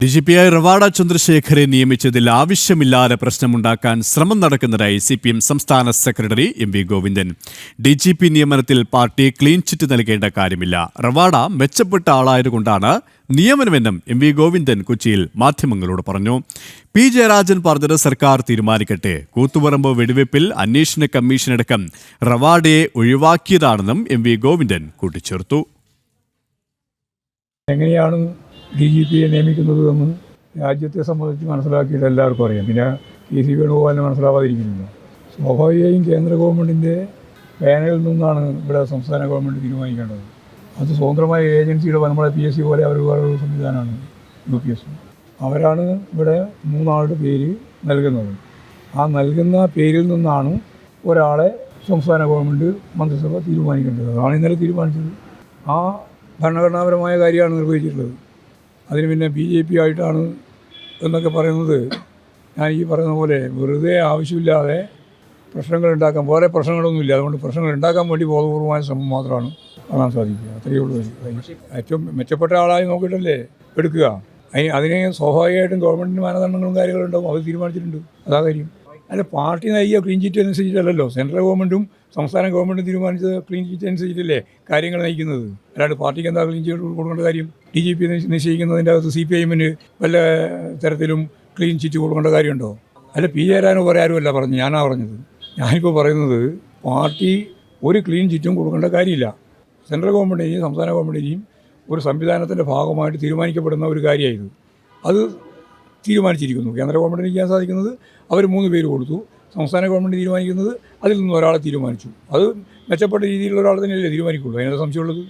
DGPയായ റവാഡ ചന്ദ്രശേഖരെ നിയമിച്ചതിൽ ആവശ്യമില്ലാതെ പ്രശ്നമുണ്ടാക്കാൻ ശ്രമം നടക്കുന്നതായി CPM സംസ്ഥാന സെക്രട്ടറി MV ഗോവിന്ദൻ. DGP നിയമനത്തിൽ പാർട്ടി ക്ലീൻ ചിറ്റ് നൽകേണ്ട കാര്യമില്ല. റവാഡ മെച്ചപ്പെട്ട ആളായതുകൊണ്ടാണ് നിയമനമെന്നും MV ഗോവിന്ദൻ കൊച്ചിയിൽ മാധ്യമങ്ങളോട് പറഞ്ഞു. P ജയരാജൻ പറഞ്ഞത് സർക്കാർ തീരുമാനിക്കട്ടെ. കൂത്തുപറമ്പ് വെടിവെപ്പിൽ അന്വേഷണ കമ്മീഷനടക്കം റവാഡയെ ഒഴിവാക്കിയതാണെന്നും MV ഗോവിന്ദൻ കൂട്ടിച്ചേർത്തു. എങ്ങനെയാണ് DGPയെ നിയമിക്കുന്നത് എന്ന് രാജ്യത്തെ സംബന്ധിച്ച് മനസ്സിലാക്കിയിട്ട് എല്ലാവർക്കും അറിയാം. പിന്നെ PC വേണുഗോപാലിന് മനസ്സിലാവാതിരിക്കുന്നില്ല. സ്വാഭാവികമായും കേന്ദ്ര ഗവൺമെൻറ്റിൻ്റെ പാനലിൽ നിന്നാണ് ഇവിടെ സംസ്ഥാന ഗവൺമെൻറ് തീരുമാനിക്കേണ്ടത്. അത് സ്വതന്ത്രമായ ഏജൻസിയുടെ നമ്മുടെ PSC പോലെ അവർ വേറൊരു സംവിധാനമാണ് UPS. അവരാണ് ഇവിടെ 3 ആളുടെ പേര് നൽകുന്നത്. ആ നൽകുന്ന പേരിൽ നിന്നാണ് ഒരാളെ സംസ്ഥാന ഗവൺമെൻറ് മന്ത്രിസഭ തീരുമാനിക്കേണ്ടത്. അതാണ് ഇന്നലെ തീരുമാനിച്ചത്. ആ ഭരണഘടനാപരമായ കാര്യമാണ് നിർവഹിച്ചിട്ടുള്ളത്. അതിന് പിന്നെ BJP ആയിട്ടാണ് എന്നൊക്കെ പറയുന്നത് ഞാൻ ഈ പറയുന്ന പോലെ വെറുതെ ആവശ്യമില്ലാതെ പ്രശ്നങ്ങൾ ഉണ്ടാക്കാൻ, വേറെ പ്രശ്നങ്ങളൊന്നുമില്ല. അതുകൊണ്ട് പ്രശ്നങ്ങൾ ഉണ്ടാക്കാൻ വേണ്ടി ബോധപൂർവമായ ശ്രമം മാത്രമാണ് കാണാൻ സാധിക്കുക. അത്രയേ ഉള്ളൂ. ഏറ്റവും മെച്ചപ്പെട്ട ആളായി നോക്കിയിട്ടല്ലേ എടുക്കുക. അതിന് സ്വാഭാവികമായിട്ടും ഗവൺമെൻറ്റിന് മാനദണ്ഡങ്ങളും കാര്യങ്ങളുണ്ടാവും. അവർ തീരുമാനിച്ചിട്ടുണ്ട്. അതാ കാര്യം. അല്ല, പാർട്ടി നൽകിയ ക്ലീൻ ചിറ്റ് അനുസരിച്ചിട്ടല്ലല്ലോ സെൻട്രൽ ഗവൺമെൻറ്റും സംസ്ഥാന ഗവൺമെൻറ്റും തീരുമാനിച്ചത് ക്ലീൻ ചിറ്റ് അനുസരിച്ചിട്ടല്ലേ കാര്യങ്ങൾ നയിക്കുന്നത്. അല്ലാണ്ട് പാർട്ടിക്ക് എന്താ ക്ലീൻ ചിറ്റ് കൊടുക്കേണ്ട കാര്യം? DGP നിശ്ചയിക്കുന്നതിൻ്റെ അകത്ത് CPIM-ന് വല്ല തരത്തിലും ക്ലീൻ ചിറ്റ് കൊടുക്കേണ്ട കാര്യമുണ്ടോ? അല്ല, P ജയരാജനോ വേറെ ആരുമല്ല പറഞ്ഞു, ഞാനാണ് പറഞ്ഞത്. ഞാനിപ്പോൾ പറയുന്നത് പാർട്ടി ഒരു ക്ലീൻ ചിറ്റും കൊടുക്കേണ്ട കാര്യമില്ല. സെൻട്രൽ ഗവൺമെൻറ്റിനെയും സംസ്ഥാന ഗവൺമെൻറ്റിനെയും ഒരു സംവിധാനത്തിൻ്റെ ഭാഗമായിട്ട് തീരുമാനിക്കപ്പെടുന്ന ഒരു കാര്യമായത്. അത് തീരുമാനിച്ചിരിക്കുന്നു. കേന്ദ്ര ഗവൺമെൻറ്റിന് ചെയ്യാൻ സാധിക്കുന്നത് അവർ 3 പേര് കൊടുത്തു. സംസ്ഥാന ഗവൺമെൻറ് തീരുമാനിക്കുന്നത് അതിൽ നിന്ന് ഒരാളെ തീരുമാനിച്ചു. അത് മെച്ചപ്പെട്ട രീതിയിലുള്ള ഒരാൾ തന്നെയല്ലേ തീരുമാനിക്കുള്ളൂ. അതിനകത്ത് സംശയമുള്ളത്.